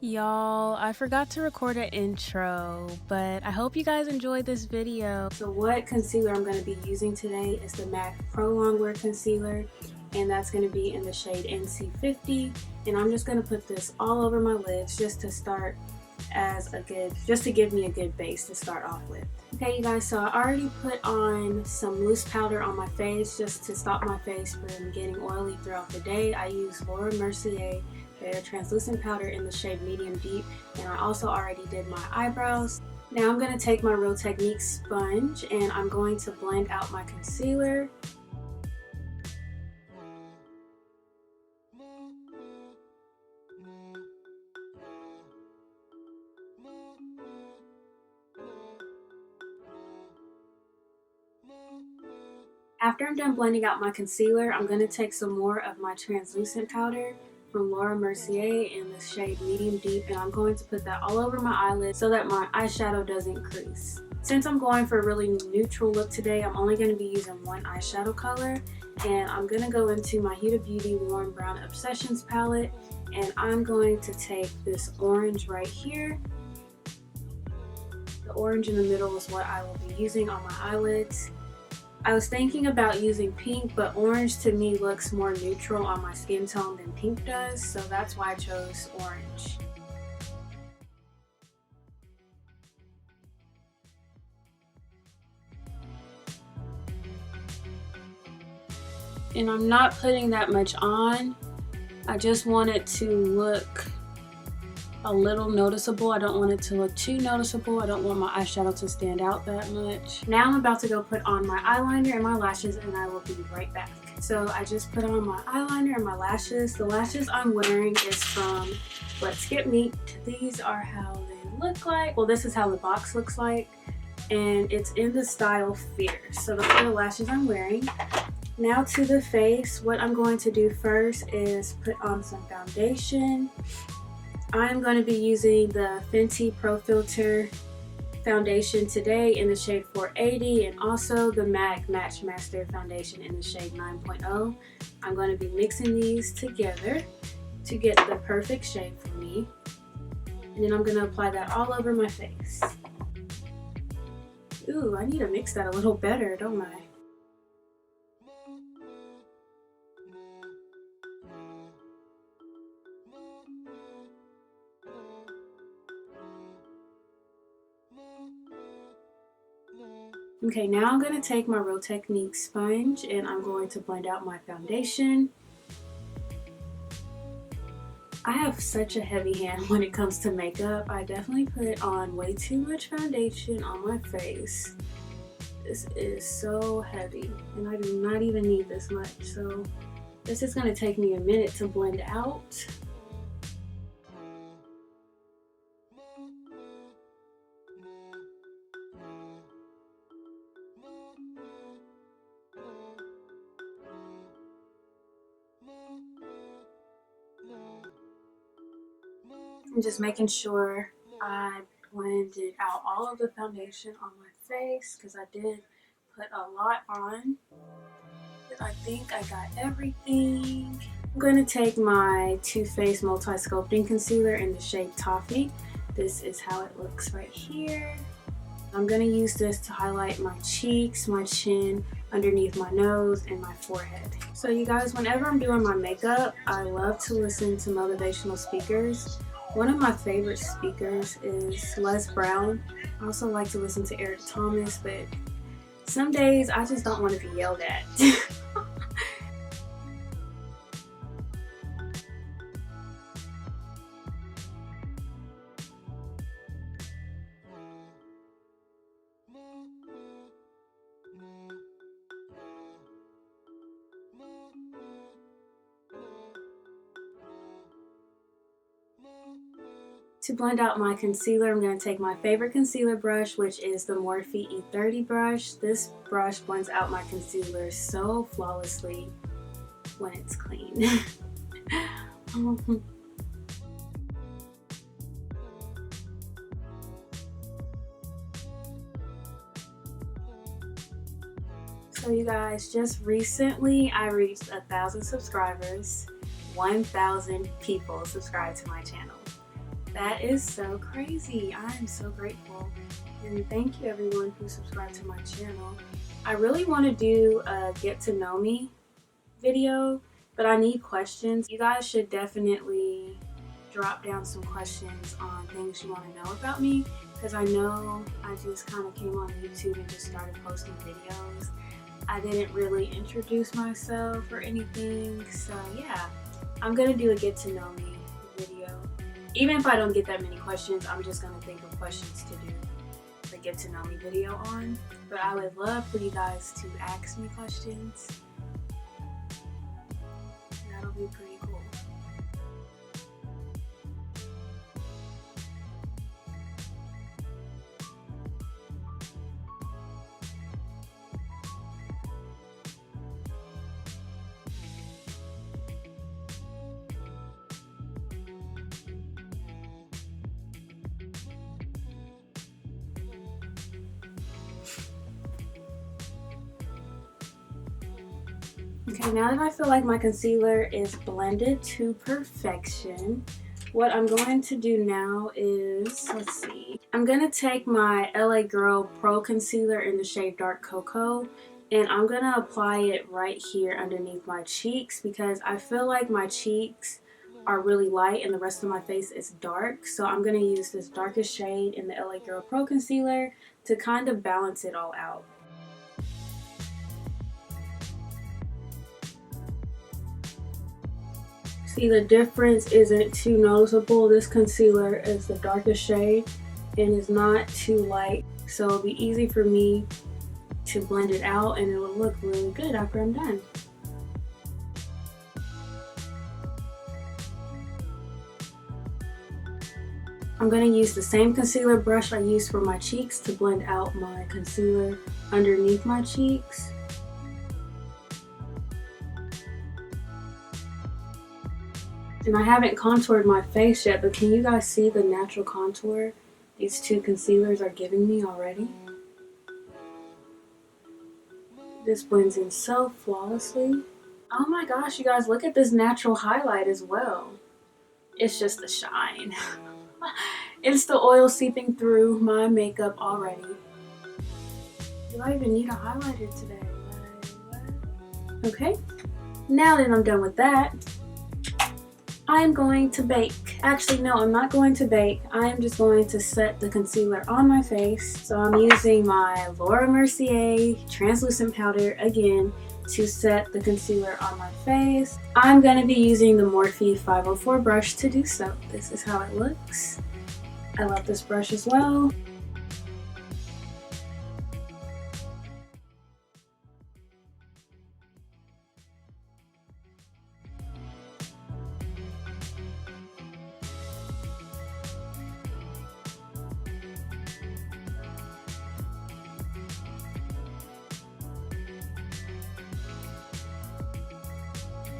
Y'all, I forgot to record an intro, but I hope you guys enjoyed this video. So what concealer I'm going to be using today is the MAC Pro Longwear Concealer, and that's going to be in the shade NC50. And I'm just going to put this all over my lids just to start just to give me a good base to start off with. Okay, you guys, so I already put on some loose powder on my face just to stop my face from getting oily throughout the day. I use Mercier their translucent powder in the shade medium deep, and I also already did my eyebrows. Now I'm going to take my Real Technique sponge and I'm going to blend out my concealer. After I'm done blending out my concealer, I'm going to take some more of my translucent powder from Mercier in the shade medium deep, and I'm going to put that all over my eyelid so that my eyeshadow doesn't crease. Since I'm going for a really neutral look today, I'm only going to be using one eyeshadow color, and I'm going to go into my Huda Beauty Warm Brown Obsessions palette, and I'm going to take this orange right here. The orange in the middle is what I will be using on my eyelids. I was thinking about using pink, but orange to me looks more neutral on my skin tone than pink does, so that's why I chose orange. And I'm not putting that much on. I just want it to look a little noticeable. I don't want it to look too noticeable. I don't want my eyeshadow to stand out that much. Now I'm about to go put on my eyeliner and my lashes, and I will be right back. So I just put on my eyeliner and my lashes. The lashes I'm wearing is from Let's Get Minked. These are how they look like. Well, this is how the box looks like, and it's in the style Fierce. So those are the lashes I'm wearing. Now to the face. What I'm going to do first is put on some foundation. I'm going to be using the Fenty Pro Filtr foundation today in the shade 480, and also the MAC Matchmaster Foundation in the shade 9.0. I'm going to be mixing these together to get the perfect shade for me, and then I'm going to apply that all over my face. Ooh, I need to mix that a little better, don't I? Okay, now I'm going to take my Real Technique sponge and I'm going to blend out my foundation. I have such a heavy hand when it comes to makeup. I definitely put on way too much foundation on my face. This is so heavy and I do not even need this much. So this is going to take me a minute to blend out. I'm just making sure I blended out all of the foundation on my face because I did put a lot on. But I think I got everything. I'm going to take my Too Faced Multi Sculpting Concealer in the shade Toffee. This is how it looks right here. I'm going to use this to highlight my cheeks, my chin, underneath my nose, and my forehead. So you guys, whenever I'm doing my makeup, I love to listen to motivational speakers. One of my favorite speakers is Les Brown. I also like to listen to Eric Thomas, but some days I just don't want to be yelled at. To blend out my concealer, I'm going to take my favorite concealer brush, which is the Morphe E30 brush. This brush blends out my concealer so flawlessly when it's clean. So you guys, just recently I reached 1,000 subscribers. 1,000 people subscribed to my channel. That is so crazy. I am so grateful. And thank you everyone who subscribed to my channel. I really want to do a get to know me video, but I need questions. You guys should definitely drop down some questions on things you want to know about me, because I know I just kind of came on YouTube and just started posting videos. I didn't really introduce myself or anything, so yeah, I'm gonna do a get to know me video. Even if I don't get that many questions, I'm just gonna think of questions to do the get to know me video on. But I would love for you guys to ask me questions. That'll be pretty cool. Okay, now that I feel like my concealer is blended to perfection, what I'm going to do now is, let's see, I'm going to take my LA Girl Pro Concealer in the shade Dark Cocoa, and I'm going to apply it right here underneath my cheeks, because I feel like my cheeks are really light and the rest of my face is dark. So I'm going to use this darkest shade in the LA Girl Pro Concealer to kind of balance it all out. See, the difference isn't too noticeable. This concealer is the darkest shade and is not too light, so it'll be easy for me to blend it out and it will look really good after I'm done. I'm going to use the same concealer brush I used for my cheeks to blend out my concealer underneath my cheeks. And I haven't contoured my face yet, but can you guys see the natural contour these two concealers are giving me already? This blends in so flawlessly. Oh my gosh, you guys, look at this natural highlight as well. It's just the shine. It's the oil seeping through my makeup already. Do I even need a highlighter today? Okay, now that I'm done with that, I'm going to bake. Actually, no, I'm not going to bake. I am just going to set the concealer on my face. So I'm using my Laura Mercier translucent powder again to set the concealer on my face. I'm going to be using the Morphe 504 brush to do so. This is how it looks. I love this brush as well.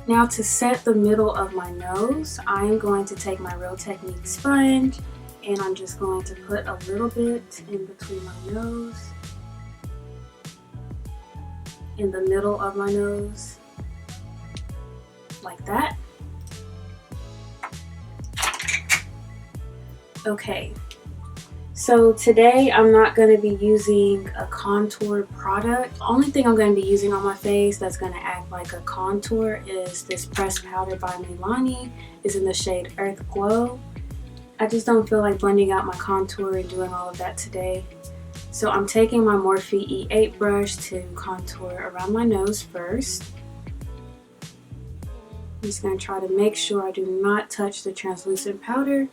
Now to set the middle of my nose, I am going to take my Real Technique sponge and I'm just going to put a little bit in between my nose, in the middle of my nose, like that. Okay, so today I'm not going to be using a contour product. The only thing I'm going to be using on my face that's going to act like a contour is this pressed powder by Milani. It's in the shade Earth Glow. I just don't feel like blending out my contour and doing all of that today. So I'm taking my Morphe E8 brush to contour around my nose first. I'm just going to try to make sure I do not touch the translucent powder.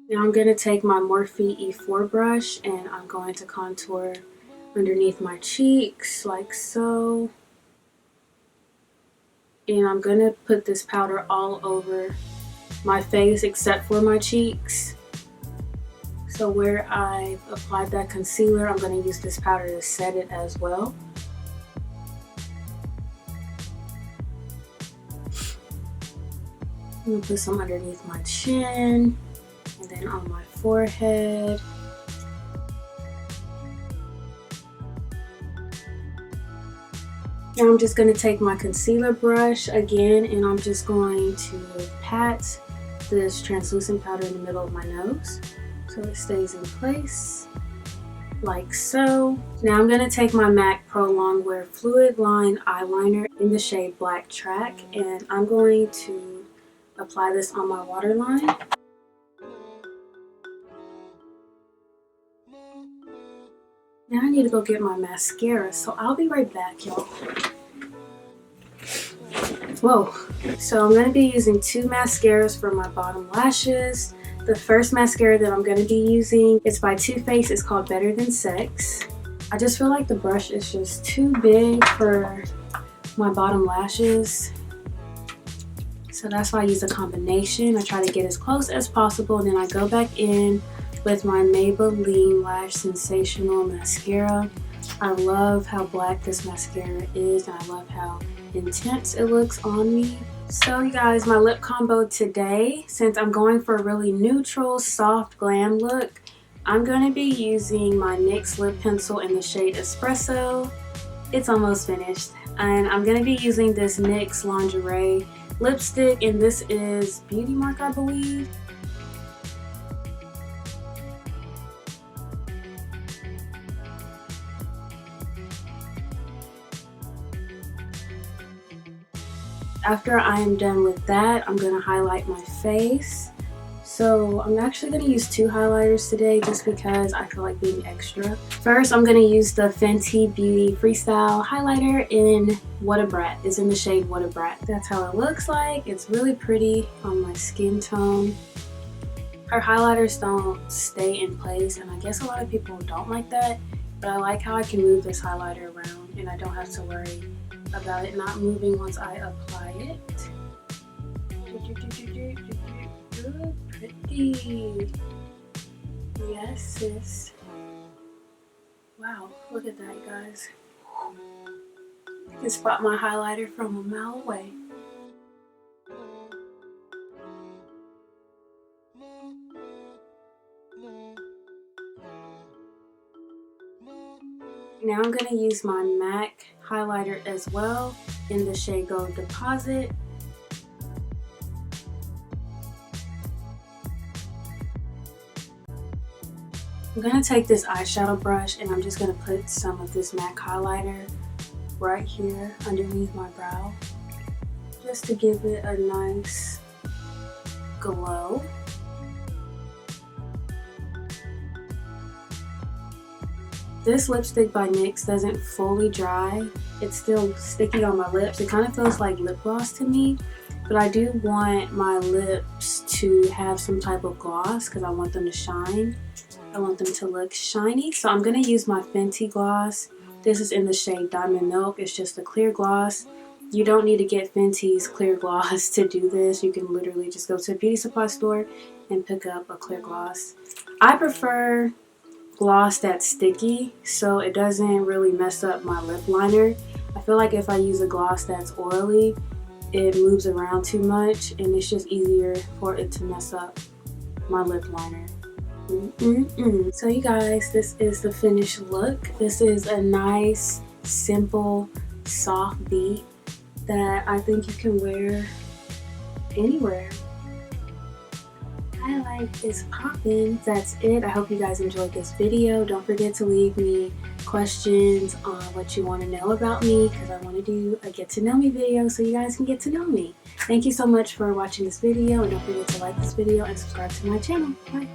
Now I'm going to take my Morphe E4 brush and I'm going to contour underneath my cheeks like so. And I'm going to put this powder all over my face except for my cheeks. So where I've applied that concealer, I'm going to use this powder to set it as well. I'm going to put some underneath my chin. And then on my forehead. Now I'm just going to take my concealer brush again, and I'm just going to pat this translucent powder in the middle of my nose so it stays in place like so. Now I'm going to take my MAC Pro Longwear Fluid Line Eyeliner in the shade Black Track, and I'm going to apply this on my waterline. Now I need to go get my mascara, so I'll be right back, y'all. Whoa. So I'm going to be using two mascaras for my bottom lashes. The first mascara that I'm going to be using is by Too Faced. It's called Better Than Sex. I just feel like the brush is just too big for my bottom lashes. So that's why I use a combination. I try to get as close as possible, and then I go back in with my Maybelline Lash Sensational Mascara. I love how black this mascara is, and I love how intense it looks on me. So you guys, my lip combo today, since I'm going for a really neutral, soft glam look, I'm going to be using my NYX lip pencil in the shade Espresso. It's almost finished. And I'm going to be using this NYX Lingerie lipstick, and this is Beauty Mark, I believe. After I am done with that, I'm going to highlight my face. So I'm actually going to use two highlighters today just because I feel like being extra. First, I'm going to use the Fenty Beauty Freestyle highlighter in WATTABRAT. It's in the shade WATTABRAT. That's how it looks like. It's really pretty on my skin tone. Her highlighters don't stay in place, and I guess a lot of people don't like that, but I like how I can move this highlighter around and I don't have to worry about it not moving once I apply it. Pretty. Yes, sis. Wow, look at that, guys. You can spot my highlighter from a mile away. Now I'm going to use my MAC highlighter as well in the shade Gold Deposit. I'm going to take this eyeshadow brush and I'm just going to put some of this MAC highlighter right here underneath my brow just to give it a nice glow. This lipstick by NYX doesn't fully dry. It's still sticky on my lips. It kind of feels like lip gloss to me, but I do want my lips to have some type of gloss because I want them to shine. I want them to look shiny. So I'm going to use my Fenty gloss. This is in the shade Diamond Milk. It's just a clear gloss. You don't need to get Fenty's clear gloss to do this. You can literally just go to a beauty supply store and pick up a clear gloss. I prefer gloss that's sticky so it doesn't really mess up my lip liner. I feel like if I use a gloss that's oily, it moves around too much and it's just easier for it to mess up my lip liner. So you guys, this is the finished look. This is a nice, simple, soft beat that I think you can wear anywhere. Highlight is poppin'. That's it. I hope you guys enjoyed this video. Don't forget to leave me questions on what you want to know about me because I want to do a get to know me video so you guys can get to know me. Thank you so much for watching this video, and don't forget to like this video and subscribe to my channel. Bye.